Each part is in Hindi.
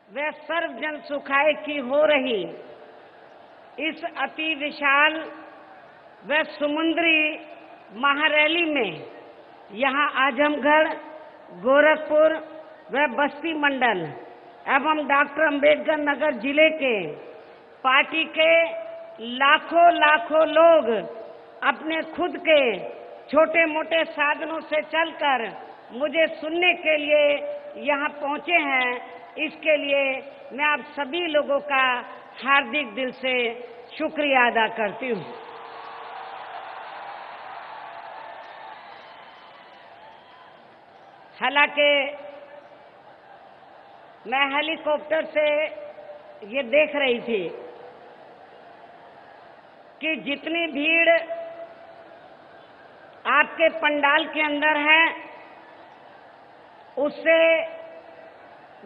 व सर्व जन सुखाय की हो रही इस अति विशाल व समुद्री महारैली में यहाँ आजमगढ़, गोरखपुर व बस्ती मंडल एवं डॉक्टर अंबेडकर नगर जिले के पार्टी के लाखों लोग अपने खुद के छोटे मोटे साधनों से चलकर मुझे सुनने के लिए यहाँ पहुँचे हैं। इसके लिए मैं आप सभी लोगों का हार्दिक दिल से शुक्रिया अदा करती हूँ। हालांकि मैं हेलीकॉप्टर से ये देख रही थी कि जितनी भीड़ आपके पंडाल के अंदर है उससे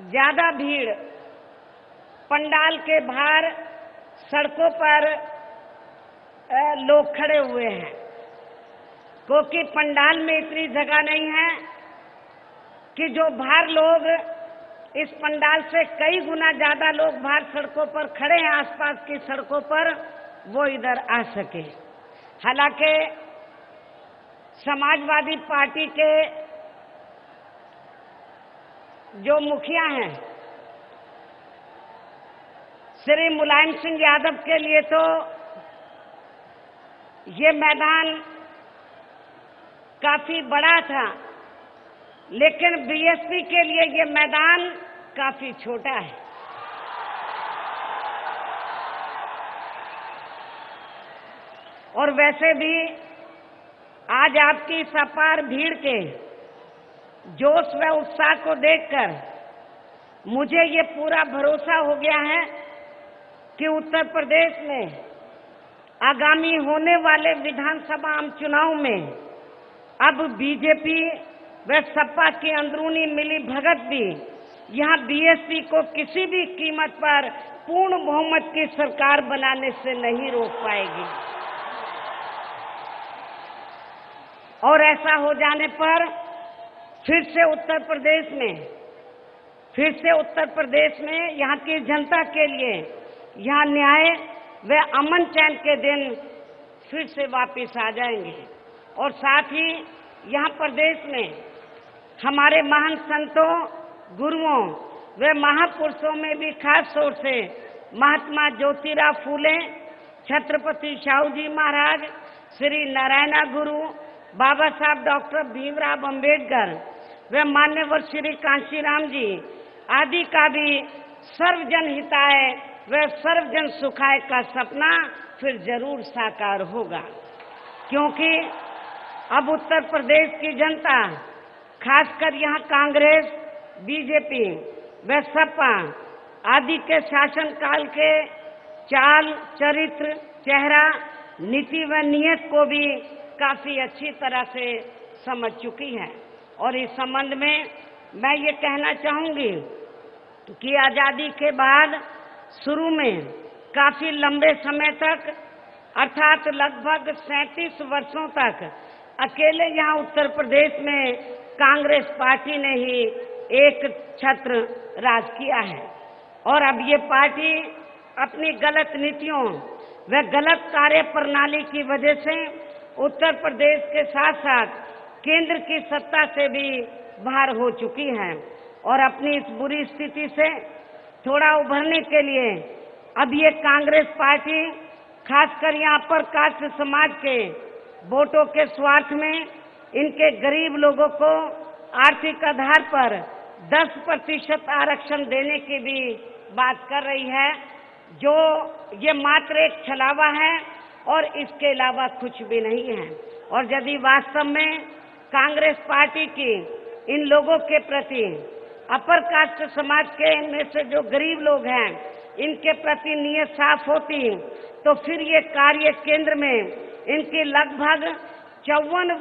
ज्यादा भीड़ पंडाल के बाहर सड़कों पर लोग खड़े हुए हैं, क्योंकि पंडाल में इतनी जगह नहीं है कि जो बाहर लोग इस पंडाल से कई गुना ज्यादा लोग बाहर सड़कों पर खड़े हैं आसपास की सड़कों पर, वो इधर आ सके। हालांकि समाजवादी पार्टी के जो मुखिया हैं श्री मुलायम सिंह यादव के लिए तो ये मैदान काफी बड़ा था, लेकिन बीएसपी के लिए ये मैदान काफी छोटा है। और वैसे भी आज आपकी इस अपार भीड़ के जोश व उत्साह को देखकर मुझे ये पूरा भरोसा हो गया है कि उत्तर प्रदेश में आगामी होने वाले विधानसभा आम चुनाव में अब बीजेपी व सपा की अंदरूनी मिली भगत भी यहाँ बीएसपी को किसी भी कीमत पर पूर्ण बहुमत की सरकार बनाने से नहीं रोक पाएगी। और ऐसा हो जाने पर फिर से उत्तर प्रदेश में यहाँ की जनता के लिए यहाँ न्याय व अमन चैन के दिन फिर से वापस आ जाएंगे। और साथ ही यहाँ प्रदेश में हमारे महान संतों, गुरुओं व महापुरुषों में भी खास तौर से महात्मा ज्योतिराव फूले, छत्रपति शाहू जी महाराज, श्री नारायणा गुरु, बाबा साहब डॉक्टर भीमराव अंबेडकर व मान्यवर श्री कांशीराम जी आदि का भी सर्वजन हिताय व सर्वजन सुखाय का सपना फिर जरूर साकार होगा। क्योंकि अब उत्तर प्रदेश की जनता, खासकर यहाँ कांग्रेस, बीजेपी व सपा आदि के शासन काल के चाल, चरित्र, चेहरा, नीति व नियत को भी काफी अच्छी तरह से समझ चुकी है। और इस संबंध में मैं ये कहना चाहूंगी कि आजादी के बाद शुरू में काफी लंबे समय तक अर्थात लगभग 37 वर्षों तक अकेले यहाँ उत्तर प्रदेश में कांग्रेस पार्टी ने ही एक छत्र राज किया है। और अब ये पार्टी अपनी गलत नीतियों व गलत कार्य प्रणाली की वजह से उत्तर प्रदेश के साथ साथ केंद्र की सत्ता से भी बाहर हो चुकी है। और अपनी इस बुरी स्थिति से थोड़ा उभरने के लिए अब ये कांग्रेस पार्टी खासकर यहाँ पर कास्ट समाज के वोटों के स्वार्थ में इनके गरीब लोगों को आर्थिक आधार पर 10% आरक्षण देने की भी बात कर रही है, जो ये मात्र एक छलावा है और इसके अलावा कुछ भी नहीं है। और यदि वास्तव में कांग्रेस पार्टी की इन लोगों के प्रति, अपर कास्ट समाज के इनमें से जो गरीब लोग हैं, इनके प्रति नीयत साफ होती तो फिर ये कार्य केंद्र में इनकी लगभग 54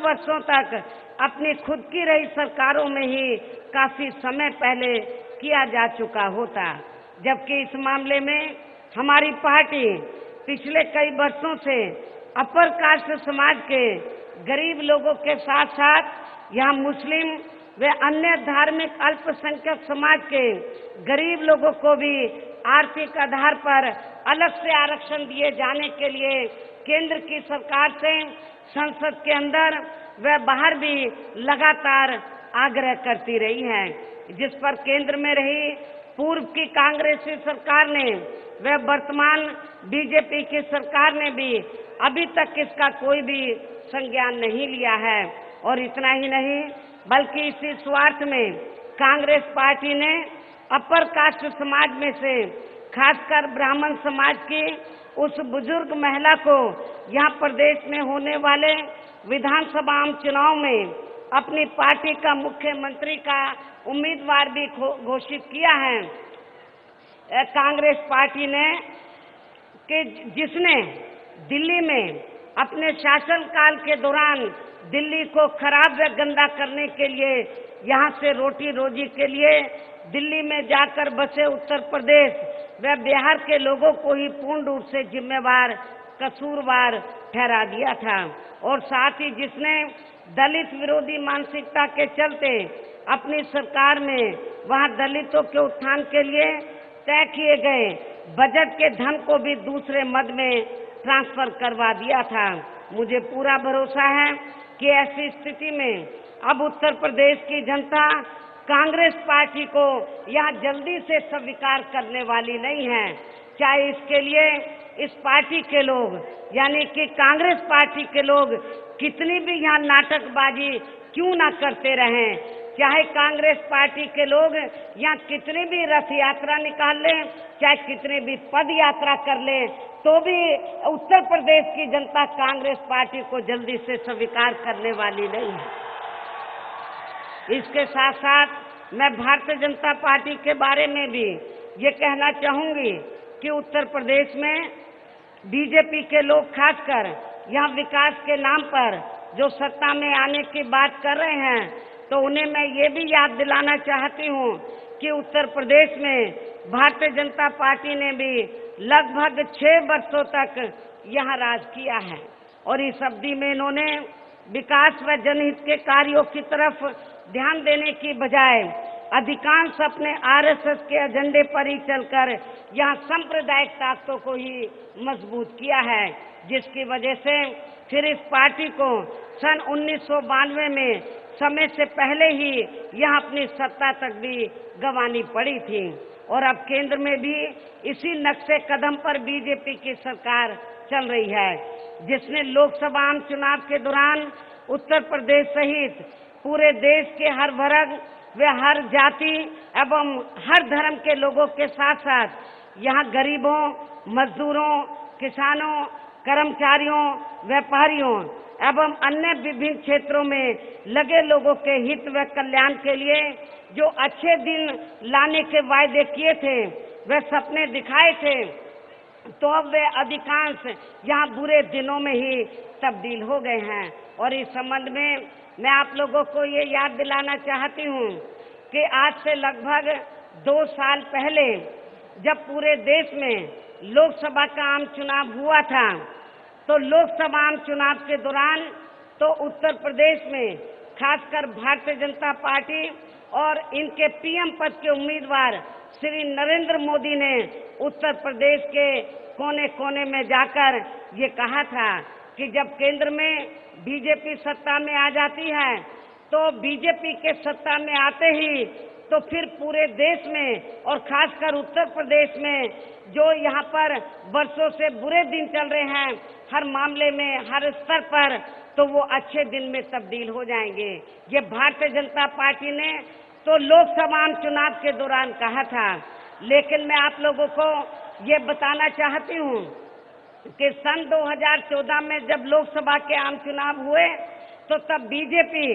वर्षों तक अपनी खुद की रही सरकारों में ही काफी समय पहले किया जा चुका होता। जबकि इस मामले में हमारी पार्टी पिछले कई वर्षों से अपर कास्ट समाज के गरीब लोगों के साथ साथ यहाँ मुस्लिम व अन्य धार्मिक अल्पसंख्यक समाज के गरीब लोगों को भी आर्थिक आधार पर अलग से आरक्षण दिए जाने के लिए केंद्र की सरकार से संसद के अंदर व बाहर भी लगातार आग्रह करती रही है, जिस पर केंद्र में रही पूर्व की कांग्रेसी सरकार ने व वर्तमान बीजेपी की सरकार ने भी अभी तक इसका कोई भी संज्ञान नहीं लिया है। और इतना ही नहीं बल्कि इसी स्वार्थ में कांग्रेस पार्टी ने अपर कास्ट समाज में से खासकर ब्राह्मण समाज की उस बुजुर्ग महिला को यहाँ प्रदेश में होने वाले विधानसभा चुनाव में अपनी पार्टी का मुख्यमंत्री का उम्मीदवार भी घोषित किया है। कांग्रेस पार्टी ने कि जिसने दिल्ली में अपने शासनकाल के दौरान दिल्ली को खराब व गंदा करने के लिए यहाँ से रोटी रोजी के लिए दिल्ली में जाकर बसे उत्तर प्रदेश व बिहार के लोगों को ही पूर्ण रूप से जिम्मेवार कसूरवार ठहरा दिया था। और साथ ही जिसने दलित विरोधी मानसिकता के चलते अपनी सरकार में वहां दलितों के उत्थान के लिए तय किए गए बजट के धन को भी दूसरे मद में ट्रांसफर करवा दिया था। मुझे पूरा भरोसा है कि ऐसी स्थिति में अब उत्तर प्रदेश की जनता कांग्रेस पार्टी को यहाँ जल्दी से स्वीकार करने वाली नहीं है, चाहे इसके लिए इस पार्टी के लोग यानी कि कांग्रेस पार्टी के लोग कितनी भी यहाँ नाटकबाजी क्यों ना करते रहें, चाहे कांग्रेस पार्टी के लोग यहाँ कितनी भी रथ यात्रा निकाल लें, चाहे कितनी भी पद यात्रा कर लें, तो भी उत्तर प्रदेश की जनता कांग्रेस पार्टी को जल्दी से स्वीकार करने वाली नहीं है। इसके साथ साथ मैं भारतीय जनता पार्टी के बारे में भी ये कहना चाहूंगी कि उत्तर प्रदेश में बीजेपी के लोग खासकर यहाँ विकास के नाम पर जो सत्ता में आने की बात कर रहे हैं, तो उन्हें मैं ये भी याद दिलाना चाहती हूँ कि उत्तर प्रदेश में भारतीय जनता पार्टी ने भी लगभग 6 वर्षों तक यहाँ राज किया है और इस अवधि में इन्होंने विकास व जनहित के कार्यों की तरफ ध्यान देने की बजाय अधिकांश अपने आरएसएस के एजेंडे पर ही चलकर यहाँ सांप्रदायिक ताकतों को ही मजबूत किया है, जिसकी वजह से फिर इस पार्टी को सन 1992 में समय से पहले ही यहाँ अपनी सत्ता तक भी गंवानी पड़ी थी। और अब केंद्र में भी इसी नक्शे कदम पर बीजेपी की सरकार चल रही है, जिसने लोकसभा आम चुनाव के दौरान उत्तर प्रदेश सहित पूरे देश के हर वर्ग व हर जाति एवं हर धर्म के लोगों के साथ साथ यहाँ गरीबों, मजदूरों, किसानों, कर्मचारियों, व्यापारियों एवं अन्य विभिन्न क्षेत्रों में लगे लोगों के हित व कल्याण के लिए जो अच्छे दिन लाने के वायदे किए थे, वे सपने दिखाए थे, तो अब वे अधिकांश यहाँ बुरे दिनों में ही तब्दील हो गए हैं। और इस संबंध में मैं आप लोगों को ये याद दिलाना चाहती हूँ कि आज से लगभग 2 साल पहले जब पूरे देश में लोकसभा का आम चुनाव हुआ था, तो लोकसभा आम चुनाव के दौरान तो उत्तर प्रदेश में खासकर भारतीय जनता पार्टी और इनके पीएम पद के उम्मीदवार श्री नरेंद्र मोदी ने उत्तर प्रदेश के कोने कोने में जाकर ये कहा था कि जब केंद्र में बीजेपी सत्ता में आ जाती है तो बीजेपी के सत्ता में आते ही तो फिर पूरे देश में और खासकर उत्तर प्रदेश में जो यहाँ पर वर्षों से बुरे दिन चल रहे हैं हर मामले में, हर स्तर पर, तो वो अच्छे दिन में तब्दील हो जाएंगे। ये भारतीय जनता पार्टी ने तो लोकसभा चुनाव के दौरान कहा था, लेकिन मैं आप लोगों को ये बताना चाहती हूँ कि सन 2014 में जब लोकसभा के आम चुनाव हुए तो तब बीजेपी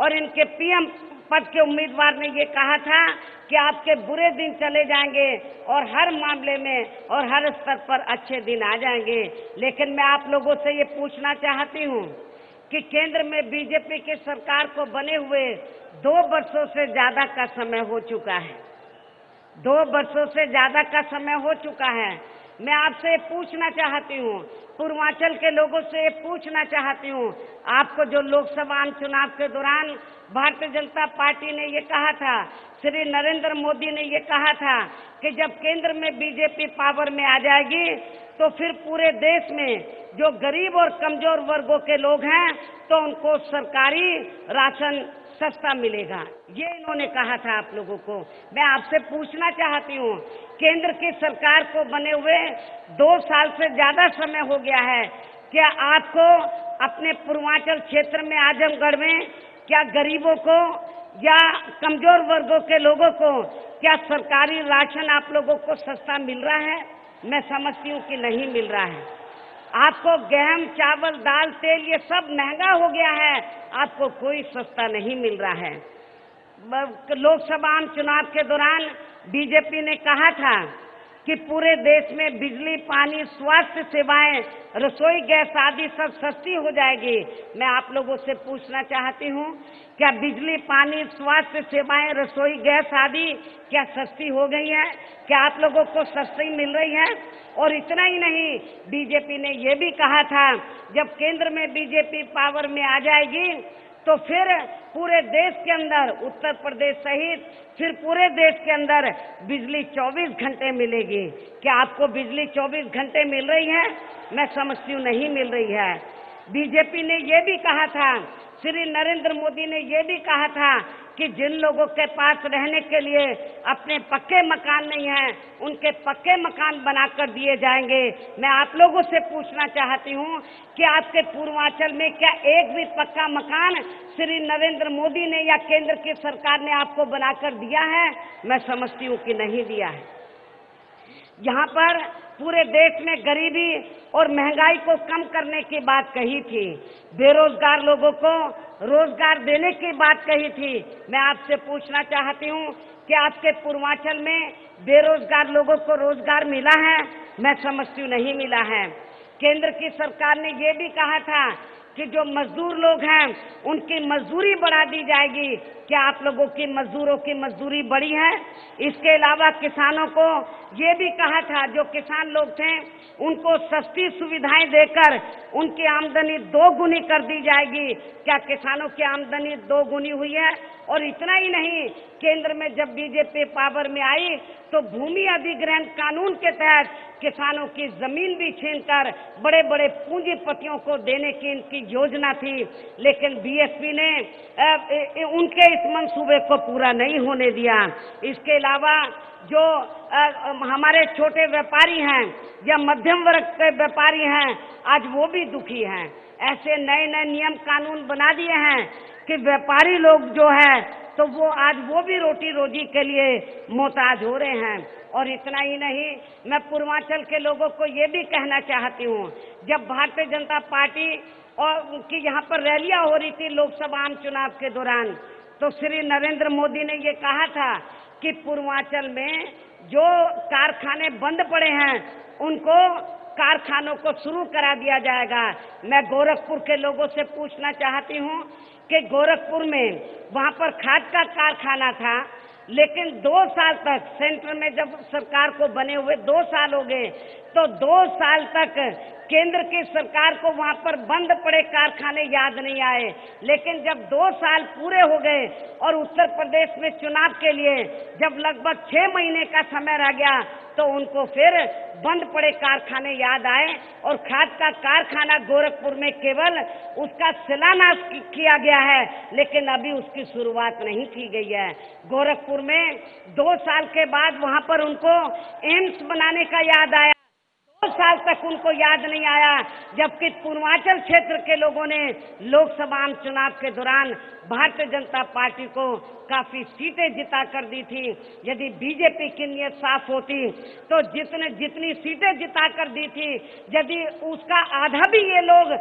और इनके पीएम पद के उम्मीदवार ने ये कहा था कि आपके बुरे दिन चले जाएंगे और हर मामले में और हर स्तर पर अच्छे दिन आ जाएंगे। लेकिन मैं आप लोगों से ये पूछना चाहती हूँ कि केंद्र में बीजेपी की सरकार को बने हुए 2 वर्षों से ज्यादा का समय हो चुका है, 2 वर्षों से ज्यादा का समय हो चुका है, मैं आपसे पूछना चाहती हूँ, पूर्वांचल के लोगों से पूछना चाहती हूँ, आपको जो लोकसभा चुनाव के दौरान भारतीय जनता पार्टी ने ये कहा था, श्री नरेंद्र मोदी ने ये कहा था कि जब केंद्र में बीजेपी पावर में आ जाएगी तो फिर पूरे देश में जो गरीब और कमजोर वर्गों के लोग हैं तो उनको सरकारी राशन सस्ता मिलेगा, ये इन्होंने कहा था आप लोगों को। मैं आपसे पूछना चाहती हूँ, केंद्र की सरकार को बने हुए 2 साल से ज्यादा समय हो गया है, क्या आपको अपने पूर्वांचल क्षेत्र में आजमगढ़ में क्या गरीबों को या कमजोर वर्गों के लोगों को क्या सरकारी राशन आप लोगों को सस्ता मिल रहा है? मैं समझती हूँ कि नहीं मिल रहा है। आपको गेहूं, चावल, दाल, तेल ये सब महंगा हो गया है, आपको कोई सस्ता नहीं मिल रहा है। लोकसभा चुनाव के दौरान बीजेपी ने कहा था कि पूरे देश में बिजली, पानी, स्वास्थ्य सेवाएं, रसोई गैस आदि सब सस्ती हो जाएगी। मैं आप लोगों से पूछना चाहती हूँ, क्या बिजली, पानी, स्वास्थ्य सेवाएं, रसोई गैस आदि क्या सस्ती हो गई है? क्या आप लोगों को सस्ती मिल रही है? और इतना ही नहीं, बीजेपी ने ये भी कहा था जब केंद्र में बीजेपी पावर में आ जाएगी तो फिर पूरे देश के अंदर, उत्तर प्रदेश सहित फिर पूरे देश के अंदर बिजली 24 घंटे मिलेगी। क्या आपको बिजली 24 घंटे मिल रही है? मैं समझती हूँ नहीं मिल रही है। बीजेपी ने ये भी कहा था, श्री नरेंद्र मोदी ने ये भी कहा था कि जिन लोगों के पास रहने के लिए अपने पक्के मकान नहीं हैं, उनके पक्के मकान बनाकर दिए जाएंगे। मैं आप लोगों से पूछना चाहती हूँ कि आपके पूर्वांचल में क्या एक भी पक्का मकान श्री नरेंद्र मोदी ने या केंद्र की सरकार ने आपको बनाकर दिया है? मैं समझती हूँ कि नहीं दिया है। यहाँ पर पूरे देश में गरीबी और महंगाई को कम करने की बात कही थी, बेरोजगार लोगों को रोजगार देने की बात कही थी। मैं आपसे पूछना चाहती हूँ कि आपके पूर्वांचल में बेरोजगार लोगों को रोजगार मिला है? मैं समझती हूँ नहीं मिला है। केंद्र की सरकार ने ये भी कहा था कि जो मजदूर लोग हैं उनकी मजदूरी बढ़ा दी जाएगी। क्या आप लोगों की मजदूरों की मजदूरी बढ़ी है? इसके अलावा किसानों को ये भी कहा था, जो किसान लोग थे उनको सस्ती सुविधाएं देकर उनकी आमदनी 2 गुनी कर दी जाएगी। क्या किसानों की आमदनी 2 गुनी हुई है? और इतना ही नहीं, केंद्र में जब बीजेपी पावर में आई तो भूमि अधिग्रहण कानून के तहत किसानों की जमीन भी छीनकर बड़े बड़े पूंजीपतियों को देने की इनकी योजना थी, लेकिन बीएसपी ने उनके इस मंसूबे को पूरा नहीं होने दिया। इसके अलावा जो हमारे छोटे व्यापारी हैं या मध्यम वर्ग के व्यापारी हैं, आज वो भी दुखी हैं। ऐसे नए नए नियम कानून बना दिए हैं कि व्यापारी लोग जो है तो वो आज वो भी रोटी रोजी के लिए मोहताज हो रहे हैं। और इतना ही नहीं, मैं पूर्वांचल के लोगों को ये भी कहना चाहती हूँ, जब भारतीय जनता पार्टी और की यहाँ पर रैलियां हो रही थी लोकसभा चुनाव के दौरान, तो श्री नरेंद्र मोदी ने ये कहा था कि पूर्वांचल में जो कारखाने बंद पड़े हैं उनको कारखानों को शुरू करा दिया जाएगा। मैं गोरखपुर के लोगों से पूछना चाहती हूँ कि गोरखपुर में वहाँ पर खाद का कारखाना था, लेकिन 2 साल तक सेंटर में जब सरकार को बने हुए 2 साल हो गए, तो 2 साल तक केंद्र की सरकार को वहां पर बंद पड़े कारखाने याद नहीं आए। लेकिन जब 2 साल पूरे हो गए और उत्तर प्रदेश में चुनाव के लिए जब लगभग 6 महीने का समय रह गया, तो उनको फिर बंद पड़े कारखाने याद आए और खाद का कारखाना गोरखपुर में केवल उसका शिलान्यास किया गया है, लेकिन अभी उसकी शुरुआत नहीं की गई है। गोरखपुर में 2 साल के बाद वहां पर उनको एम्स बनाने का याद आया, 2 साल तक उनको याद नहीं आया, जबकि पूर्वांचल क्षेत्र के लोगों ने लोकसभा चुनाव के दौरान भारतीय जनता पार्टी को काफी सीटें जिता कर दी थी। यदि बीजेपी की नीयत साफ होती तो जितनी सीटें जिता कर दी थी, यदि उसका आधा भी ये लोग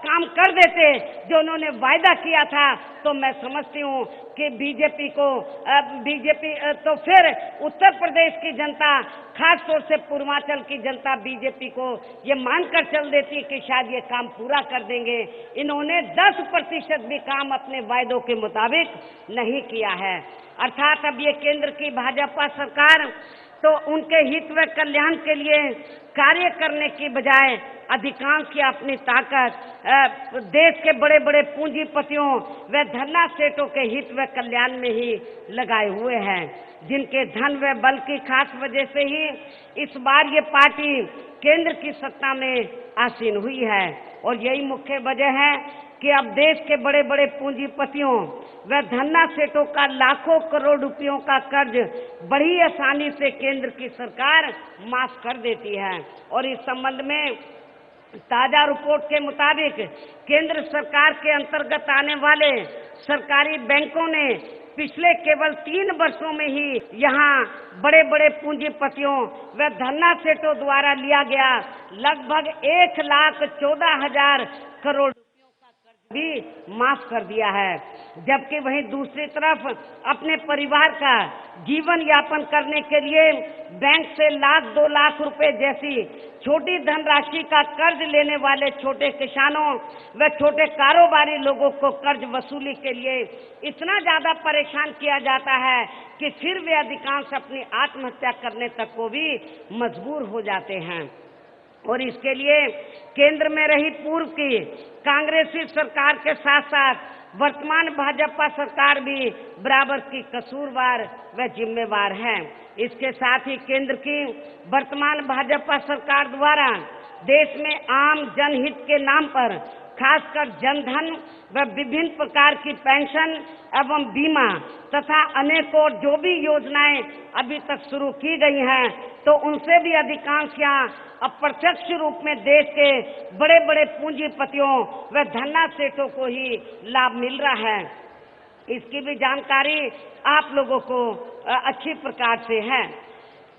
काम कर देते जो उन्होंने वायदा किया था, तो मैं समझती हूँ कि बीजेपी तो फिर उत्तर प्रदेश की जनता, खास तौर से पूर्वांचल की जनता बीजेपी को ये मानकर चल देती कि शायद ये काम पूरा कर देंगे। इन्होंने 10% भी काम अपने वायदों के मुताबिक नहीं किया है। अर्थात अब ये केंद्र की भाजपा सरकार तो उनके हित व कल्याण के लिए कार्य करने की बजाय अधिकांश की अपनी ताकत देश के बड़े बड़े पूंजीपतियों व धन्ना सेठों के हित व कल्याण में ही लगाए हुए हैं, जिनके धन व बल की खास वजह से ही इस बार ये पार्टी केंद्र की सत्ता में आसीन हुई है। और यही मुख्य वजह है कि अब देश के बड़े बड़े पूंजीपतियों व धन्ना सेठों का लाखों करोड़ रुपयों का कर्ज बड़ी आसानी से केंद्र की सरकार माफ कर देती है। और इस संबंध में ताजा रिपोर्ट के मुताबिक केंद्र सरकार के अंतर्गत आने वाले सरकारी बैंकों ने पिछले केवल 3 वर्षों में ही यहाँ बड़े बड़े पूंजीपतियों व धन्ना सेठों द्वारा लिया गया लगभग 1,14,000 करोड़ भी माफ कर दिया है। जबकि वहीं दूसरी तरफ अपने परिवार का जीवन यापन करने के लिए बैंक से 1,00,000-2 लाख रुपए जैसी छोटी धनराशि का कर्ज लेने वाले छोटे किसानों व छोटे कारोबारी लोगों को कर्ज वसूली के लिए इतना ज्यादा परेशान किया जाता है कि फिर वे अधिकांश अपनी आत्महत्या करने तक को भी मजबूर हो जाते हैं। और इसके लिए केंद्र में रही पूर्व की कांग्रेसी सरकार के साथ साथ वर्तमान भाजपा सरकार भी बराबर की कसूरवार व जिम्मेवार है। इसके साथ ही केंद्र की वर्तमान भाजपा सरकार द्वारा देश में आम जनहित के नाम पर खासकर जनधन व विभिन्न प्रकार की पेंशन एवं बीमा तथा अनेकों जो भी योजनाएं अभी तक शुरू की गई हैं, तो उनसे भी अधिकांश यहाँ अप्रत्यक्ष रूप में देश के बड़े बड़े पूंजीपतियों व धन्ना सेठों को ही लाभ मिल रहा है। इसकी भी जानकारी आप लोगों को अच्छी प्रकार से है।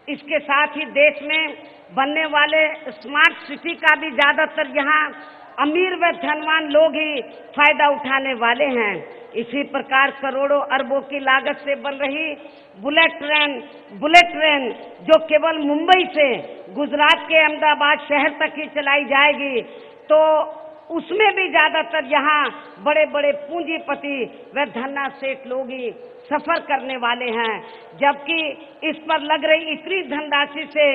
इसके साथ ही देश में बनने वाले स्मार्ट सिटी का भी ज्यादातर यहाँ अमीर व धनवान लोग ही फायदा उठाने वाले हैं। इसी प्रकार करोड़ों अरबों की लागत से बन रही बुलेट ट्रेन जो केवल मुंबई से गुजरात के अहमदाबाद शहर तक ही चलाई जाएगी, तो उसमें भी ज्यादातर यहाँ बड़े बड़े पूंजीपति व धन्ना सेठ लोग ही सफर करने वाले हैं। जबकि इस पर लग रही इतनी धनराशि से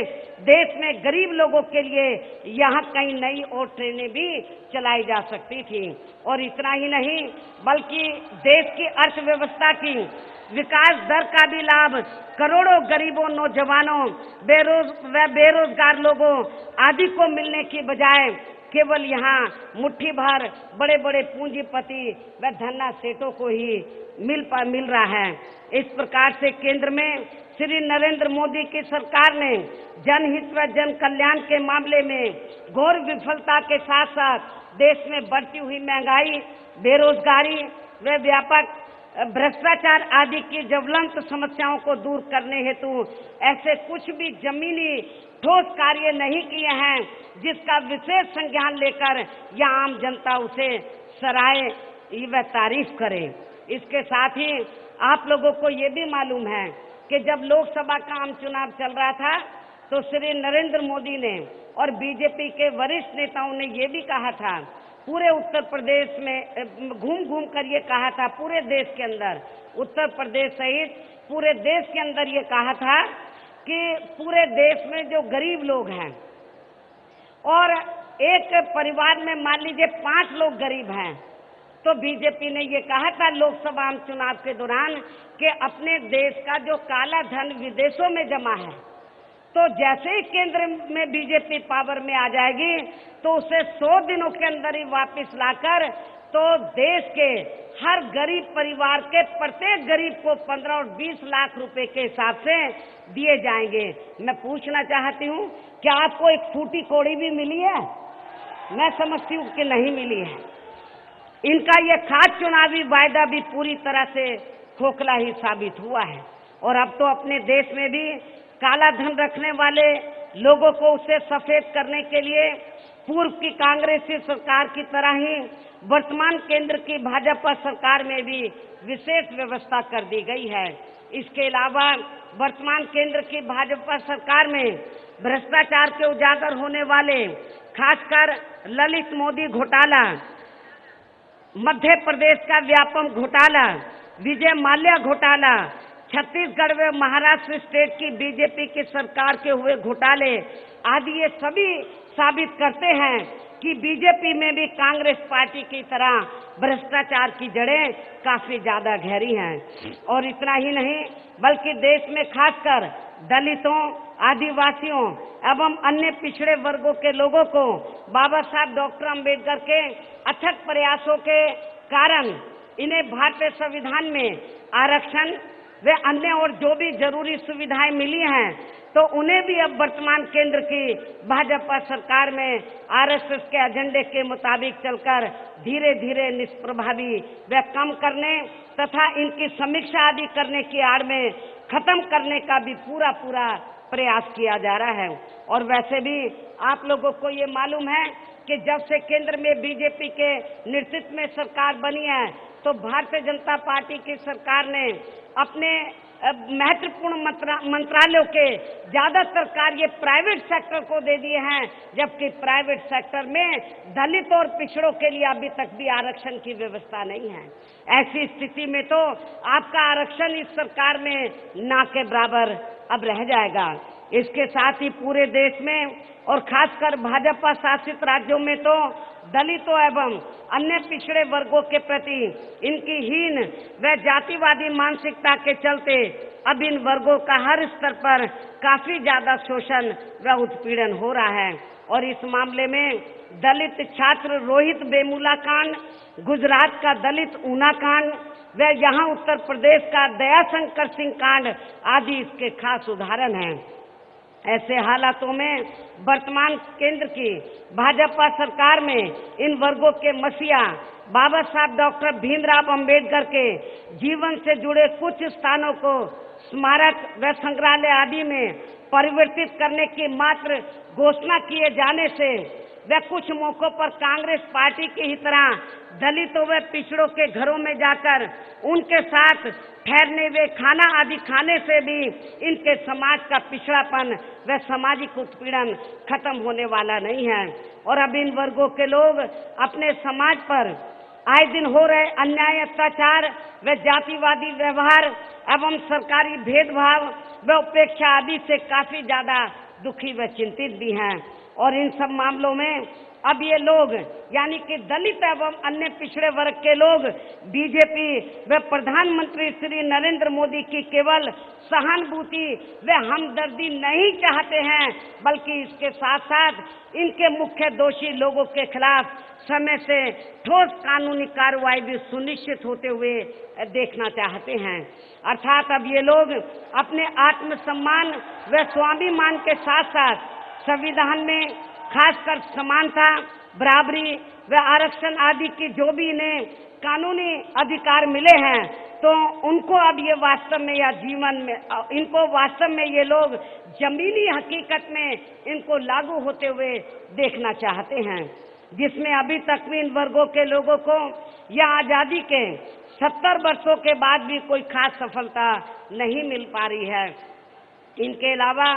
देश में गरीब लोगों के लिए यहाँ कई नई और ट्रेनें भी चलाई जा सकती थी। और इतना ही नहीं बल्कि देश की अर्थव्यवस्था की विकास दर का भी लाभ करोड़ों गरीबों, नौजवानों, बेरोजगार लोगों आदि को मिलने की बजाय केवल यहाँ मुट्ठी भर बड़े बड़े पूंजीपति व धन्ना सेठों को ही मिल रहा है। इस प्रकार से केंद्र में श्री नरेंद्र मोदी की सरकार ने जनहित व जन कल्याण के मामले में घोर विफलता के साथ साथ देश में बढ़ती हुई महंगाई, बेरोजगारी व व्यापक भ्रष्टाचार आदि की ज्वलंत समस्याओं को दूर करने हेतु ऐसे कुछ भी जमीनी ठोस कार्य नहीं किए हैं जिसका विशेष संज्ञान लेकर यह आम जनता उसे सराहे व तारीफ करे। इसके साथ ही आप लोगों को ये भी मालूम है कि जब लोकसभा का आम चुनाव चल रहा था तो श्री नरेंद्र मोदी ने और बीजेपी के वरिष्ठ नेताओं ने ये भी कहा था, पूरे उत्तर प्रदेश में घूम कर ये कहा था, पूरे देश के अंदर उत्तर प्रदेश सहित पूरे देश के अंदर ये कहा था कि पूरे देश में जो गरीब लोग हैं और एक परिवार में मान लीजिए 5 लोग गरीब हैं, तो बीजेपी ने ये कहा था लोकसभा चुनाव के दौरान कि अपने देश का जो काला धन विदेशों में जमा है, तो जैसे ही केंद्र में बीजेपी पावर में आ जाएगी तो उसे 100 दिनों के अंदर ही वापस लाकर तो देश के हर गरीब परिवार के प्रत्येक गरीब को 15 और 20 लाख रुपए के हिसाब से दिए जाएंगे। मैं पूछना चाहती हूँ, क्या आपको एक फूटी कौड़ी भी मिली है? मैं समझती हूँ कि नहीं मिली है। इनका ये खास चुनावी वायदा भी पूरी तरह से खोखला ही साबित हुआ है। और अब तो अपने देश में भी काला धन रखने वाले लोगों को उसे सफेद करने के लिए पूर्व की कांग्रेसी सरकार की तरह ही वर्तमान केंद्र की भाजपा सरकार में भी विशेष व्यवस्था कर दी गई है। इसके अलावा वर्तमान केंद्र की भाजपा सरकार में भ्रष्टाचार के उजागर होने वाले खासकर ललित मोदी घोटाला, मध्य प्रदेश का व्यापम घोटाला, विजय माल्या घोटाला, छत्तीसगढ़ व महाराष्ट्र स्टेट की बीजेपी की सरकार के हुए घोटाले आदि ये सभी साबित करते हैं कि बीजेपी में भी कांग्रेस पार्टी की तरह भ्रष्टाचार की जड़ें काफी ज्यादा गहरी हैं। और इतना ही नहीं बल्कि देश में खासकर दलितों, आदिवासियों एवं अन्य पिछड़े वर्गों के लोगों को बाबा साहब डॉक्टर अंबेडकर के अथक प्रयासों के कारण इन्हें भारतीय संविधान में आरक्षण वे अन्य और जो भी जरूरी सुविधाएं मिली हैं, तो उन्हें भी अब वर्तमान केंद्र की भाजपा सरकार में आरएसएस के एजेंडे के मुताबिक चलकर धीरे धीरे निष्प्रभावी व कम करने तथा इनकी समीक्षा आदि करने की आड़ में खत्म करने का भी पूरा प्रयास किया जा रहा है। और वैसे भी आप लोगों को ये मालूम है कि जब से केंद्र में बीजेपी के नेतृत्व में सरकार बनी है, तो भारतीय जनता पार्टी की सरकार ने अपने महत्वपूर्ण मंत्रालयों के ज्यादातर कार्य प्राइवेट सेक्टर को दे दिए हैं, जबकि प्राइवेट सेक्टर में दलित और पिछड़ों के लिए अभी तक भी आरक्षण की व्यवस्था नहीं है। ऐसी स्थिति में तो आपका आरक्षण इस सरकार में ना के बराबर अब रह जाएगा। इसके साथ ही पूरे देश में और खासकर भाजपा शासित राज्यों में तो दलितों एवं अन्य पिछड़े वर्गों के प्रति इनकी हीन व जातिवादी मानसिकता के चलते अब इन वर्गों का हर स्तर पर काफी ज्यादा शोषण व उत्पीड़न हो रहा है। और इस मामले में दलित छात्र रोहित वेमुला कांड, गुजरात का दलित ऊना कांड व यहाँ उत्तर प्रदेश का दयाशंकर सिंह कांड आदि इसके खास उदाहरण हैं। ऐसे हालातों में वर्तमान केंद्र की भाजपा सरकार में इन वर्गों के मसीहा बाबा साहब डॉक्टर भीमराव अंबेडकर के जीवन से जुड़े कुछ स्थानों को स्मारक व संग्रहालय आदि में परिवर्तित करने की मात्र घोषणा किए जाने से व कुछ मौकों पर कांग्रेस पार्टी की ही तरह दलितों व पिछड़ों के घरों में जाकर उनके साथ ठहरने व खाना आदि खाने से भी इनके समाज का पिछड़ापन व सामाजिक उत्पीड़न खत्म होने वाला नहीं है। और अब इन वर्गों के लोग अपने समाज पर आए दिन हो रहे अन्याय, अत्याचार व जातिवादी व्यवहार एवं सरकारी भेदभाव व उपेक्षा आदि से काफी ज्यादा दुखी व चिंतित भी हैं। और इन सब मामलों में अब ये लोग यानी कि दलित एवं अन्य पिछड़े वर्ग के लोग बीजेपी व प्रधानमंत्री श्री नरेंद्र मोदी की केवल सहानुभूति व हमदर्दी नहीं चाहते हैं, बल्कि इसके साथ साथ इनके मुख्य दोषी लोगों के खिलाफ समय से ठोस कानूनी कार्रवाई भी सुनिश्चित होते हुए देखना चाहते हैं। अर्थात अब ये लोग अपने आत्मसम्मान व स्वाभिमान के साथ साथ संविधान में खासकर समानता, बराबरी व आरक्षण आदि की जो भी इन्हें कानूनी अधिकार मिले हैं, तो उनको अब ये वास्तव में या जीवन में इनको वास्तव में ये लोग जमीनी हकीकत में इनको लागू होते हुए देखना चाहते हैं, जिसमें अभी तक भी इन वर्गों के लोगों को यह आजादी के 70 वर्षों के बाद भी कोई खास सफलता नहीं मिल पा रही है। इनके अलावा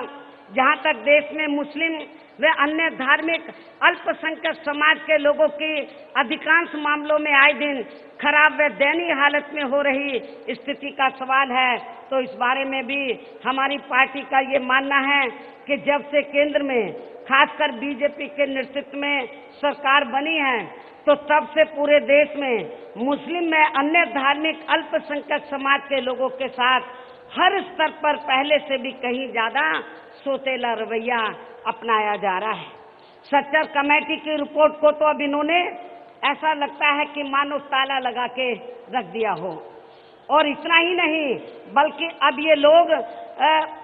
जहां तक देश में मुस्लिम व अन्य धार्मिक अल्पसंख्यक समाज के लोगों की अधिकांश मामलों में आए दिन खराब व दयनीय हालत में हो रही स्थिति का सवाल है, तो इस बारे में भी हमारी पार्टी का ये मानना है कि जब से केंद्र में खासकर बीजेपी के नेतृत्व में सरकार बनी है, तो तब से पूरे देश में मुस्लिम व अन्य धार्मिक अल्पसंख्यक समाज के लोगों के साथ हर स्तर पर पहले से भी कहीं ज्यादा सोतेला रवैया अपनाया जा रहा है। सच्चर कमेटी की रिपोर्ट को तो अब इन्होंने ऐसा लगता है कि मानो ताला लगा के रख दिया हो। और इतना ही नहीं बल्कि अब ये लोग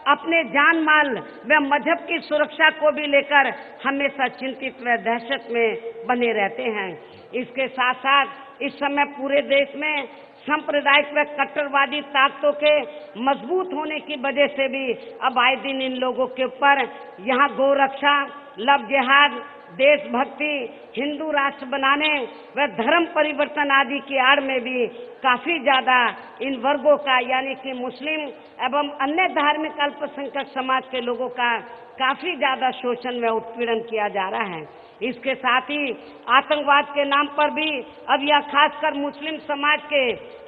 अपने जान माल व मजहब की सुरक्षा को भी लेकर हमेशा चिंतित व दहशत में बने रहते हैं। इसके साथ साथ इस समय पूरे देश में सांप्रदायिक व कट्टरवादी ताकतों के मजबूत होने की वजह से भी अब आए दिन इन लोगों के ऊपर यहाँ गोरक्षा, लव जिहाद, देशभक्ति, हिंदू राष्ट्र बनाने व धर्म परिवर्तन आदि की आड़ में भी काफी ज्यादा इन वर्गों का यानी कि मुस्लिम एवं अन्य धार्मिक अल्पसंख्यक समाज के लोगों का काफी ज्यादा शोषण व उत्पीड़न किया जा रहा है। इसके साथ ही आतंकवाद के नाम पर भी अब यह खासकर मुस्लिम समाज के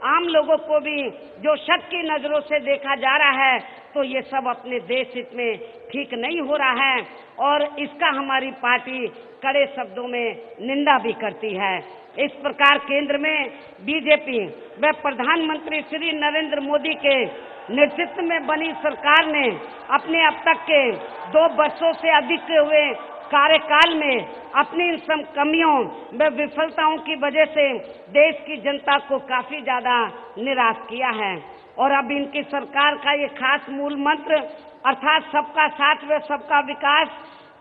आम लोगों को भी जो शक की नजरों से देखा जा रहा है, तो ये सब अपने देश हित में ठीक नहीं हो रहा है और इसका हमारी पार्टी कड़े शब्दों में निंदा भी करती है। इस प्रकार केंद्र में बीजेपी व प्रधानमंत्री श्री नरेंद्र मोदी के नेतृत्व में बनी सरकार ने अपने अब तक के 2 वर्षों से अधिक के हुए कार्यकाल में अपनी इन सब कमियों व विफलताओं की वजह से देश की जनता को काफी ज्यादा निराश किया है और अब इनकी सरकार का ये खास मूल मंत्र अर्थात सबका साथ व सबका विकास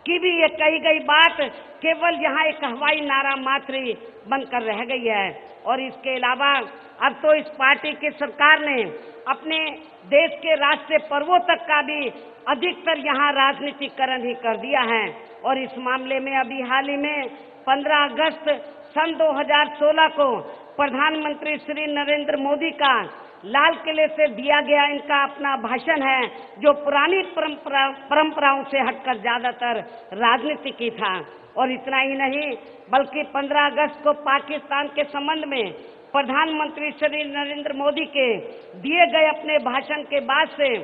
की भी ये कही गई बात केवल यहाँ एक हवाई नारा मात्र बनकर रह गई है। और इसके अलावा अब तो इस पार्टी की सरकार ने अपने देश के राष्ट्रीय पर्वों तक का भी अधिकतर यहाँ राजनीतिकरण ही कर दिया है और इस मामले में अभी हाल ही में 15 अगस्त सन 2016 को प्रधानमंत्री श्री नरेंद्र मोदी का लाल किले से दिया गया इनका अपना भाषण है जो पुरानी परंपराओं से हटकर ज्यादातर राजनीति की था। और इतना ही नहीं बल्कि 15 अगस्त को पाकिस्तान के संबंध में प्रधानमंत्री श्री नरेंद्र मोदी के दिए गए अपने भाषण के बाद से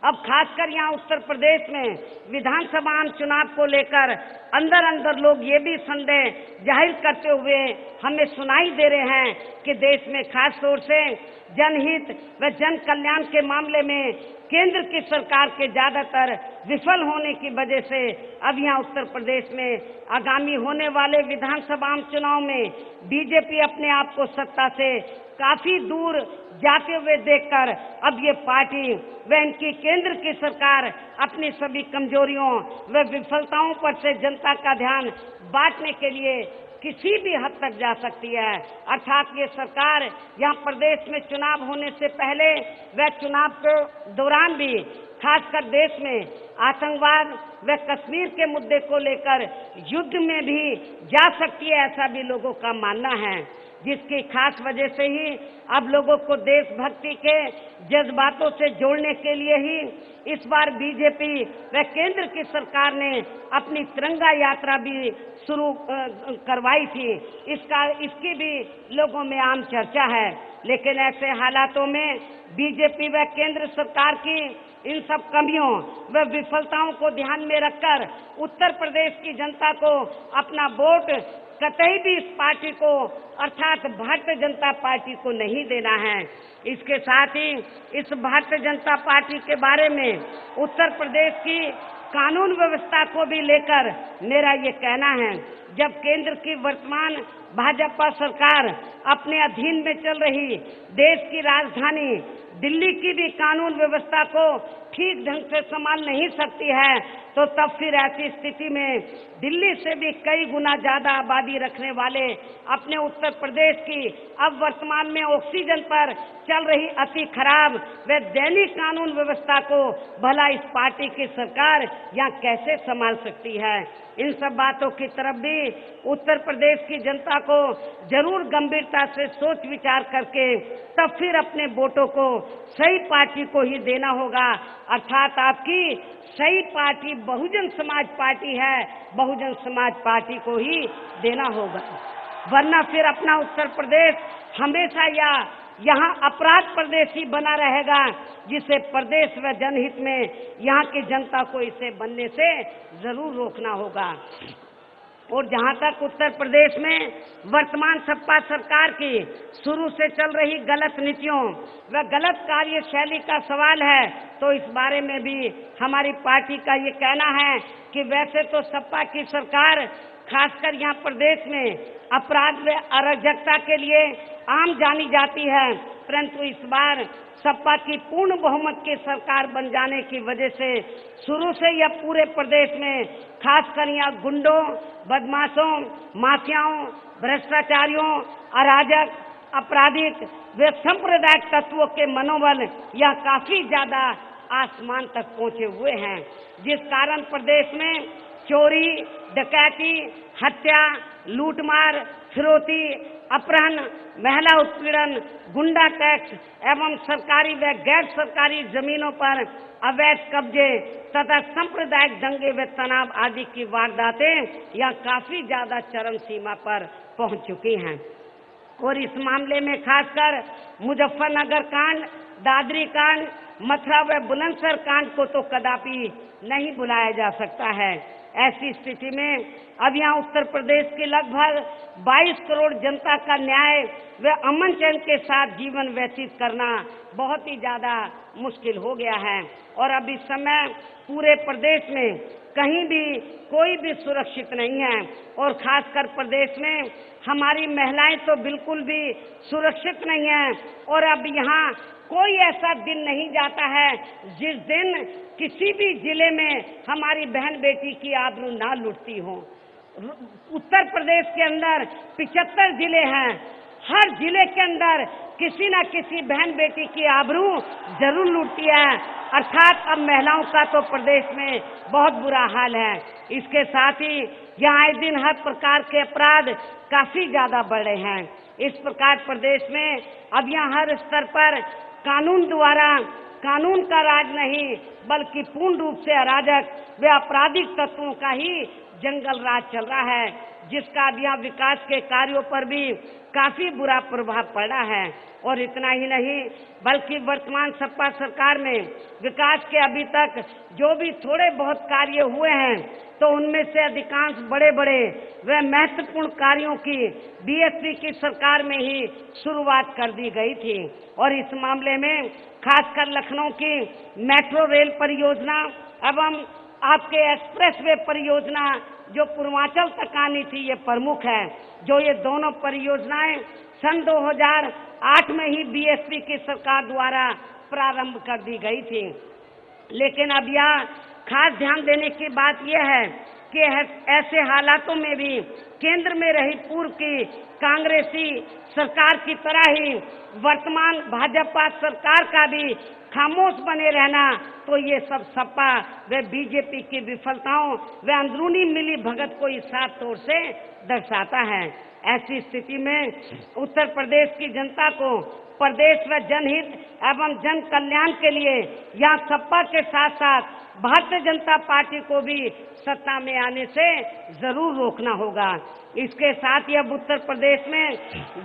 अब खासकर यहाँ उत्तर प्रदेश में विधानसभा चुनाव को लेकर अंदर लोग ये भी संदेह जाहिर करते हुए हमें सुनाई दे रहे हैं कि देश में खास तौर से जनहित व जन कल्याण के मामले में केंद्र की सरकार के ज्यादातर विफल होने की वजह से अब यहाँ उत्तर प्रदेश में आगामी होने वाले विधानसभा चुनाव में बीजेपी अपने आप को सत्ता से काफी दूर जाते हुए देखकर अब ये पार्टी व इनकी केंद्र की सरकार अपनी सभी कमजोरियों व विफलताओं पर से जनता का ध्यान बांटने के लिए किसी भी हद तक जा सकती है। अर्थात ये सरकार यहाँ प्रदेश में चुनाव होने से पहले व चुनाव के दौरान भी खासकर देश में आतंकवाद व कश्मीर के मुद्दे को लेकर युद्ध में भी जा सकती है, ऐसा भी लोगों का मानना है, जिसकी खास वजह से ही अब लोगों को देशभक्ति के जज्बातों से जोड़ने के लिए ही इस बार बीजेपी व केंद्र की सरकार ने अपनी तिरंगा यात्रा भी शुरू करवाई थी। इसकी भी लोगों में आम चर्चा है। लेकिन ऐसे हालातों में बीजेपी व केंद्र सरकार की इन सब कमियों व विफलताओं को ध्यान में रखकर उत्तर प्रदेश की जनता को अपना वोट कतई भी इस पार्टी को अर्थात भारतीय जनता पार्टी को नहीं देना है। इसके साथ ही इस भारतीय जनता पार्टी के बारे में उत्तर प्रदेश की कानून व्यवस्था को भी लेकर मेरा ये कहना है, जब केंद्र की वर्तमान भाजपा सरकार अपने अधीन में चल रही देश की राजधानी दिल्ली की भी कानून व्यवस्था को ठीक ढंग से संभाल नहीं सकती है, तो तब फिर ऐसी स्थिति में दिल्ली से भी कई गुना ज्यादा आबादी रखने वाले अपने उत्तर प्रदेश की अब वर्तमान में ऑक्सीजन पर चल रही अति खराब व दैनिक कानून व्यवस्था को भला इस पार्टी की सरकार यहाँ कैसे संभाल सकती है। इन सब बातों की तरफ भी उत्तर प्रदेश की जनता को जरूर गंभीरता से सोच विचार करके तब फिर अपने वोटों को सही पार्टी को ही देना होगा। अर्थात आपकी सही पार्टी बहुजन समाज पार्टी है, बहुजन समाज पार्टी को ही देना होगा, वरना फिर अपना उत्तर प्रदेश हमेशा यहाँ अपराध प्रदेश ही बना रहेगा, जिसे प्रदेश व जनहित में यहाँ की जनता को इसे बनने से जरूर रोकना होगा। और जहाँ तक उत्तर प्रदेश में वर्तमान सपा सरकार की शुरू से चल रही गलत नीतियों व गलत कार्यशैली का सवाल है, तो इस बारे में भी हमारी पार्टी का ये कहना है कि वैसे तो सपा की सरकार खासकर यहाँ प्रदेश में अपराध व अराजकता के लिए आम जानी जाती है, परंतु इस बार सपा की पूर्ण बहुमत की सरकार बन जाने की वजह से शुरू से यह पूरे प्रदेश में खासकर यहाँ गुंडों, बदमाशों, माफियाओं, भ्रष्टाचारियों, अराजक, आपराधिक व सांप्रदायिक तत्वों के मनोबल यह काफी ज्यादा आसमान तक पहुंचे हुए हैं, जिस कारण प्रदेश में चोरी, डकैती, हत्या, लूटमार, फिरौती अपहरण, महिला उत्पीड़न, गुंडा टैक्स एवं सरकारी व गैर सरकारी जमीनों पर अवैध कब्जे तथा सांप्रदायिक दंगे व तनाव आदि की वारदातें यहाँ काफी ज्यादा चरम सीमा पर पहुंच चुकी हैं। और इस मामले में खासकर मुजफ्फरनगर कांड, दादरी कांड, मथुरा व बुलंदशहर कांड को तो कदापि नहीं भुलाया जा सकता है। ऐसी स्थिति में अब यहाँ उत्तर प्रदेश की लगभग 22 करोड़ जनता का न्याय व अमन चैन के साथ जीवन व्यतीत करना बहुत ही ज्यादा मुश्किल हो गया है। और अब इस समय पूरे प्रदेश में कहीं भी कोई भी सुरक्षित नहीं है और खासकर प्रदेश में हमारी महिलाएं तो बिल्कुल भी सुरक्षित नहीं है। और अब यहाँ कोई ऐसा दिन नहीं जाता है जिस दिन किसी भी जिले में हमारी बहन बेटी की आबरू ना लुटती हो। उत्तर प्रदेश के अंदर 75 जिले हैं, हर जिले के अंदर किसी न किसी बहन बेटी की आबरू जरूर लूटती है। अर्थात अब महिलाओं का तो प्रदेश में बहुत बुरा हाल है। इसके साथ ही यहाँ आए दिन हर प्रकार के अपराध काफी ज्यादा बढ़ रहे हैं। इस प्रकार प्रदेश में अब यहाँ हर स्तर पर कानून द्वारा कानून का राज नहीं बल्कि पूर्ण रूप से अराजक व आपराधिक तत्वों का ही जंगल राज चल रहा है, जिसका अब यहाँ विकास के कार्यों पर भी काफी बुरा प्रभाव पड़ा है। और इतना ही नहीं बल्कि वर्तमान सपा सरकार में विकास के अभी तक जो भी थोड़े बहुत कार्य हुए हैं तो उनमें से अधिकांश बड़े बड़े व महत्वपूर्ण कार्यों की बीएसपी की सरकार में ही शुरुआत कर दी गई थी। और इस मामले में खासकर लखनऊ की मेट्रो रेल परियोजना एवं आपके एक्सप्रेस वे परियोजना जो पूर्वांचल तक आनी थी ये प्रमुख है। जो ये दोनों परियोजनाएं सन 2008 में ही बीएसपी की सरकार द्वारा प्रारंभ कर दी गई थी। लेकिन अब यह खास ध्यान देने की बात यह है कि ऐसे हालातों में भी केंद्र में रही पूर्व की कांग्रेसी सरकार की तरह ही वर्तमान भाजपा सरकार का भी खामोश बने रहना तो ये सब सपा व बीजेपी की विफलताओं व अंदरूनी मिली भगत को इस साफ तौर से दर्शाता है। ऐसी स्थिति में उत्तर प्रदेश की जनता को प्रदेश व जनहित एवं जन कल्याण के लिए यहाँ सपा के साथ साथ भारतीय जनता पार्टी को भी सत्ता में आने से जरूर रोकना होगा। इसके साथ ही अब उत्तर प्रदेश में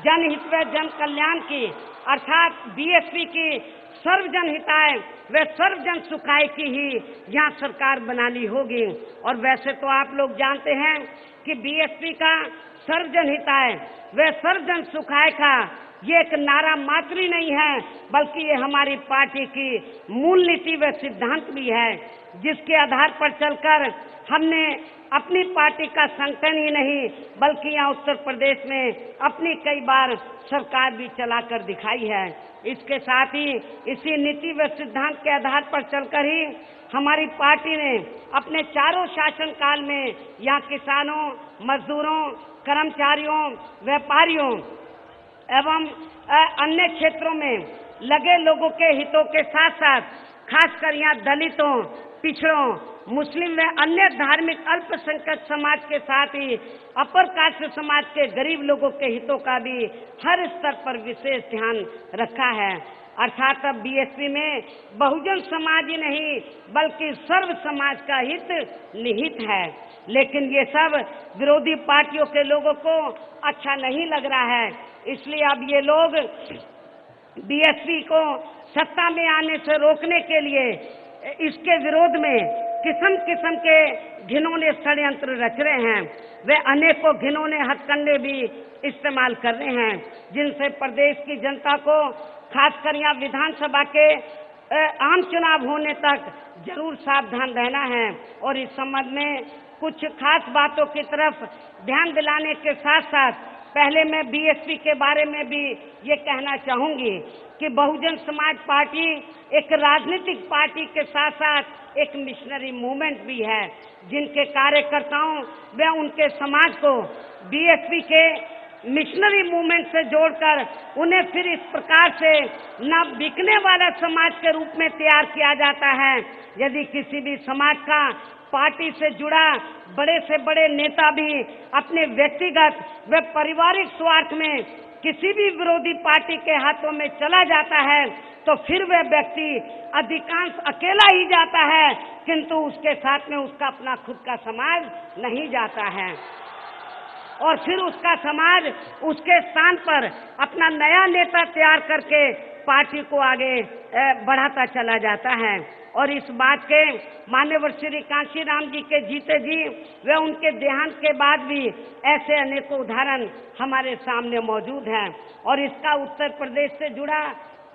जनहित व जन कल्याण की अर्थात बीएसपी की सर्वजन हिताय व सर्वजन सुखाय की ही यहाँ सरकार बनानी होगी। और वैसे तो आप लोग जानते हैं कि बीएसपी का सर्वजन हिताय व सर्वजन सुखाय का ये एक नारा मात्र ही नहीं है बल्कि ये हमारी पार्टी की मूल नीति व सिद्धांत भी है, जिसके आधार पर चलकर हमने अपनी पार्टी का संगठन ही नहीं बल्कि यहाँ उत्तर प्रदेश में अपनी कई बार सरकार भी चलाकर दिखाई है। इसके साथ ही इसी नीति व सिद्धांत के आधार पर चलकर ही हमारी पार्टी ने अपने चारों शासनकाल में यहाँ किसानों, मजदूरों, कर्मचारियों, व्यापारियों एवं अन्य क्षेत्रों में लगे लोगों के हितों के साथ साथ खासकर यहाँ दलितों, पिछड़ों, मुस्लिम व अन्य धार्मिक अल्पसंख्यक समाज के साथ ही अपर कास्ट समाज के गरीब लोगों के हितों का भी हर स्तर पर विशेष ध्यान रखा है। अर्थात अब बीएसपी में बहुजन समाज ही नहीं बल्कि सर्व समाज का हित निहित है। लेकिन ये सब विरोधी पार्टियों के लोगों को अच्छा नहीं लग रहा है, इसलिए अब ये लोग बीएसपी को सत्ता में आने से रोकने के लिए इसके विरोध में किस्म किस्म के घिनौने षड्यंत्र रच रहे हैं। वे अनेकों घिनौने हथकंडे भी इस्तेमाल कर रहे हैं, जिनसे प्रदेश की जनता को खासकर यहाँ विधानसभा के आम चुनाव होने तक जरूर सावधान रहना है। और इस संबंध में कुछ खास बातों की तरफ ध्यान दिलाने के साथ साथ पहले मैं बीएसपी के बारे में भी ये कहना चाहूंगी कि बहुजन समाज पार्टी एक राजनीतिक पार्टी के साथ साथ एक मिशनरी मूवमेंट भी है, जिनके कार्यकर्ताओं व उनके समाज को बीएसपी के मिशनरी मूवमेंट से जोड़कर उन्हें फिर इस प्रकार से न बिकने वाला समाज के रूप में तैयार किया जाता है। यदि किसी भी समाज का पार्टी से जुड़ा बड़े से बड़े नेता भी अपने व्यक्तिगत व पारिवारिक स्वार्थ में किसी भी विरोधी पार्टी के हाथों में चला जाता है तो फिर वह व्यक्ति अधिकांश अकेला ही जाता है, किंतु उसके साथ में उसका अपना खुद का समाज नहीं जाता है और फिर उसका समाज उसके स्थान पर अपना नया नेता तैयार करके पार्टी को आगे बढ़ाता चला जाता है। और इस बात के मान्यवर श्री कांशीराम जी के जीते जी व उनके देहांत के बाद भी ऐसे अनेकों उदाहरण हमारे सामने मौजूद हैं। और इसका उत्तर प्रदेश से जुड़ा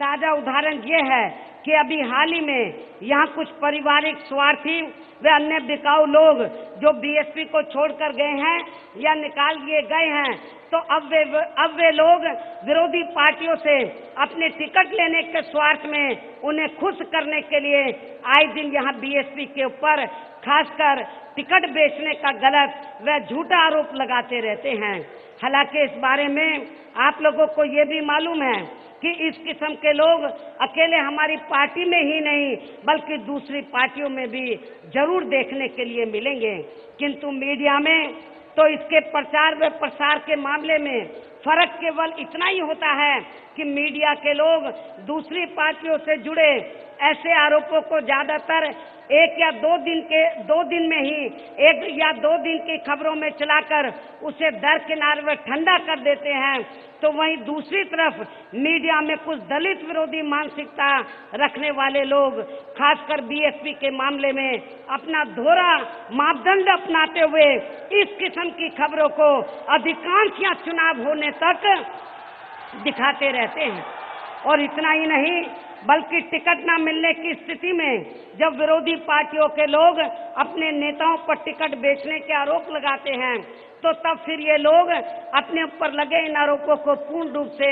ताजा उदाहरण ये है कि अभी हाल ही में यहाँ कुछ पारिवारिक स्वार्थी व अन्य बिकाऊ लोग जो बीएसपी को छोड़कर गए हैं या निकाल दिए गए हैं, तो अब वे लोग विरोधी पार्टियों से अपने टिकट लेने के स्वार्थ में उन्हें खुश करने के लिए आए दिन यहाँ बीएसपी के ऊपर खासकर टिकट बेचने का गलत व झूठा आरोप लगाते रहते हैं। हालांकि इस बारे में आप लोगों को ये भी मालूम है कि इस किस्म के लोग अकेले हमारी पार्टी में ही नहीं बल्कि दूसरी पार्टियों में भी जरूर देखने के लिए मिलेंगे, किंतु मीडिया में तो इसके प्रचार व प्रसार के मामले में फर्क केवल इतना ही होता है कि मीडिया के लोग दूसरी पार्टियों से जुड़े ऐसे आरोपों को ज्यादातर एक या दो दिन में ही एक या दो दिन की खबरों में चलाकर उसे दरकिनार व ठंडा कर देते हैं, तो वहीं दूसरी तरफ मीडिया में कुछ दलित विरोधी मानसिकता रखने वाले लोग खासकर बीएसपी के मामले में अपना दोहरा मापदंड अपनाते हुए इस किस्म की खबरों को अधिकांश या चुनाव होने तक दिखाते रहते हैं। और इतना ही नहीं बल्कि टिकट न मिलने की स्थिति में जब विरोधी पार्टियों के लोग अपने नेताओं पर टिकट बेचने के आरोप लगाते हैं तो तब फिर ये लोग अपने ऊपर लगे इन आरोपों को पूर्ण रूप से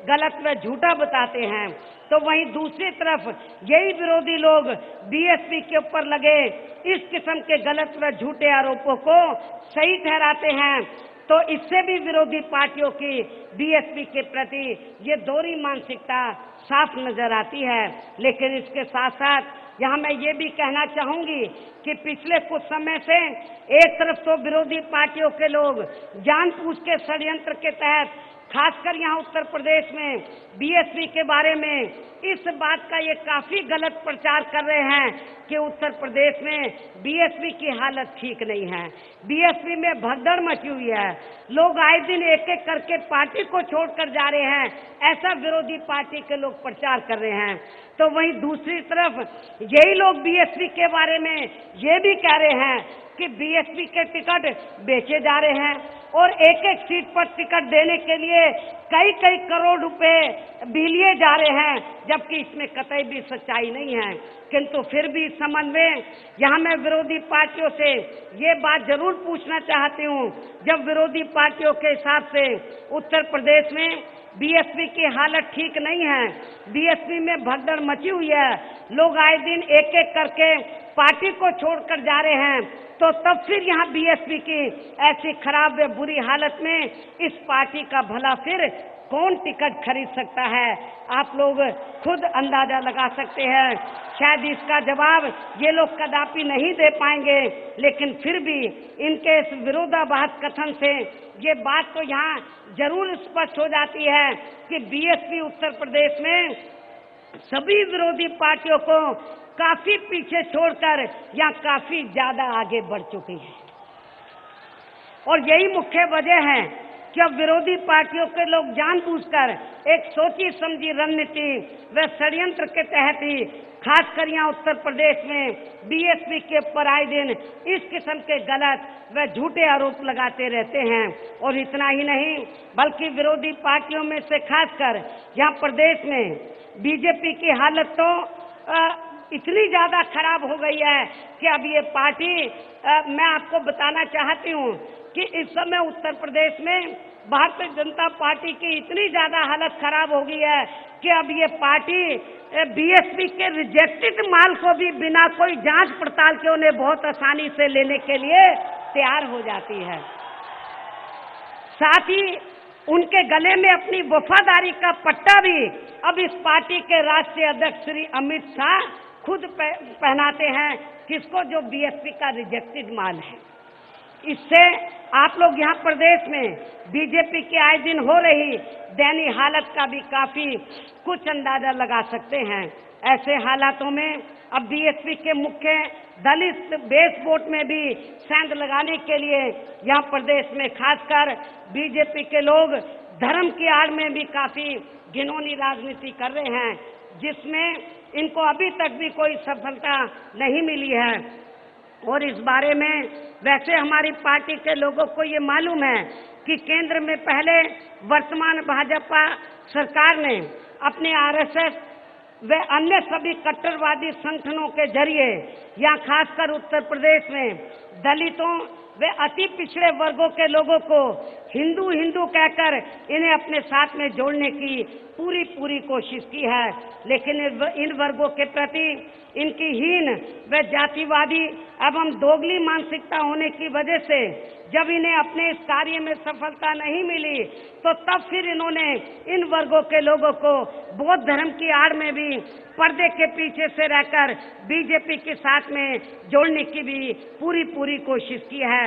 गलत व झूठा बताते हैं, तो वहीं दूसरी तरफ यही विरोधी लोग बीएसपी के ऊपर लगे इस किस्म के गलत व झूठे आरोपों को सही ठहराते हैं। तो इससे भी विरोधी पार्टियों की बीएसपी के प्रति ये दोहरी मानसिकता साफ नजर आती है। लेकिन इसके साथ साथ यहाँ मैं ये भी कहना चाहूंगी कि पिछले कुछ समय से एक तरफ तो विरोधी पार्टियों के लोग जानबूझ के षड्यंत्र के तहत खासकर यहाँ उत्तर प्रदेश में बीएसपी के बारे में इस बात का ये काफी गलत प्रचार कर रहे हैं कि उत्तर प्रदेश में बीएसपी की हालत ठीक नहीं है, बीएसपी में भगदड़ मची हुई है, लोग आए दिन एक एक करके पार्टी को छोड़कर जा रहे हैं, ऐसा विरोधी पार्टी के लोग प्रचार कर रहे हैं। तो वहीं दूसरी तरफ यही लोग बीएसपी के बारे में ये भी कह रहे हैं कि बीएसपी के टिकट बेचे जा रहे हैं और एक एक सीट पर टिकट देने के लिए कई कई करोड़ रुपए भी लिए जा रहे हैं, जबकि इसमें कतई भी सच्चाई नहीं है। किंतु फिर भी इस संबंध में यहाँ मैं विरोधी पार्टियों से ये बात जरूर पूछना चाहती हूँ, जब विरोधी पार्टियों के हिसाब से उत्तर प्रदेश में बीएसपी की हालत ठीक नहीं है, बीएसपी में भगदड़ मची हुई है, लोग आए दिन एक एक करके पार्टी को छोड़कर जा रहे हैं, तो तब फिर यहाँ बीएसपी की ऐसी खराब व बुरी हालत में इस पार्टी का भला फिर कौन टिकट खरीद सकता है? आप लोग खुद अंदाजा लगा सकते हैं। शायद इसका जवाब ये लोग कदापि नहीं दे पाएंगे, लेकिन फिर भी इनके इस विरोधाभास कथन से ये बात तो यहाँ जरूर स्पष्ट हो जाती है कि बीएसपी उत्तर प्रदेश में सभी विरोधी पार्टियों को काफी पीछे छोड़कर या काफी ज्यादा आगे बढ़ चुकी है। और यही मुख्य वजह है कि अब विरोधी पार्टियों के लोग जानबूझकर एक सोची समझी रणनीति व षड्यंत्र के तहत ही खासकर यहाँ उत्तर प्रदेश में बीएसपी के ऊपर आए दिन इस किस्म के गलत व झूठे आरोप लगाते रहते हैं। और इतना ही नहीं बल्कि विरोधी पार्टियों में से खासकर यहाँ प्रदेश में बीजेपी की हालत तो इतनी ज्यादा खराब हो गई है कि अब ये पार्टी मैं आपको बताना चाहती हूँ कि इस समय उत्तर प्रदेश में भारतीय जनता पार्टी की इतनी ज्यादा हालत खराब हो गई है कि अब ये पार्टी बीएसपी के रिजेक्टेड माल को भी बिना कोई जांच पड़ताल के उन्हें बहुत आसानी से लेने के लिए तैयार हो जाती है। साथ ही उनके गले में अपनी वफादारी का पट्टा भी अब इस पार्टी के राष्ट्रीय अध्यक्ष श्री अमित शाह खुद पहनाते हैं, किसको, जो बीएसपी का रिजेक्टेड माल है। इससे आप लोग यहाँ प्रदेश में बीजेपी की आए दिन हो रही दयनीय हालत का भी काफी कुछ अंदाजा लगा सकते हैं। ऐसे हालातों में अब बीएसपी के मुख्य दलित बेस वोट में भी सेंध लगाने के लिए यहाँ प्रदेश में खासकर बीजेपी के लोग धर्म की आड़ में भी काफी घिनौनी राजनीति कर रहे हैं, जिसमें इनको अभी तक भी कोई सफलता नहीं मिली है। और इस बारे में वैसे हमारी पार्टी के लोगों को ये मालूम है कि केंद्र में पहले वर्तमान भाजपा सरकार ने अपने आरएसएस व अन्य सभी कट्टरवादी संगठनों के जरिए या खासकर उत्तर प्रदेश में दलितों व अति पिछड़े वर्गों के लोगों को हिंदू हिंदू कहकर इन्हें अपने साथ में जोड़ने की पूरी कोशिश की है, लेकिन इन वर्गों के प्रति इनकी हीन व जातिवादी एवं दोगली मानसिकता होने की वजह से जब इन्हें अपने इस कार्य में सफलता नहीं मिली तो तब फिर इन्होंने इन वर्गों के लोगों को बौद्ध धर्म की आड़ में भी पर्दे के पीछे से रहकर बीजेपी के साथ में जोड़ने की भी पूरी कोशिश की है।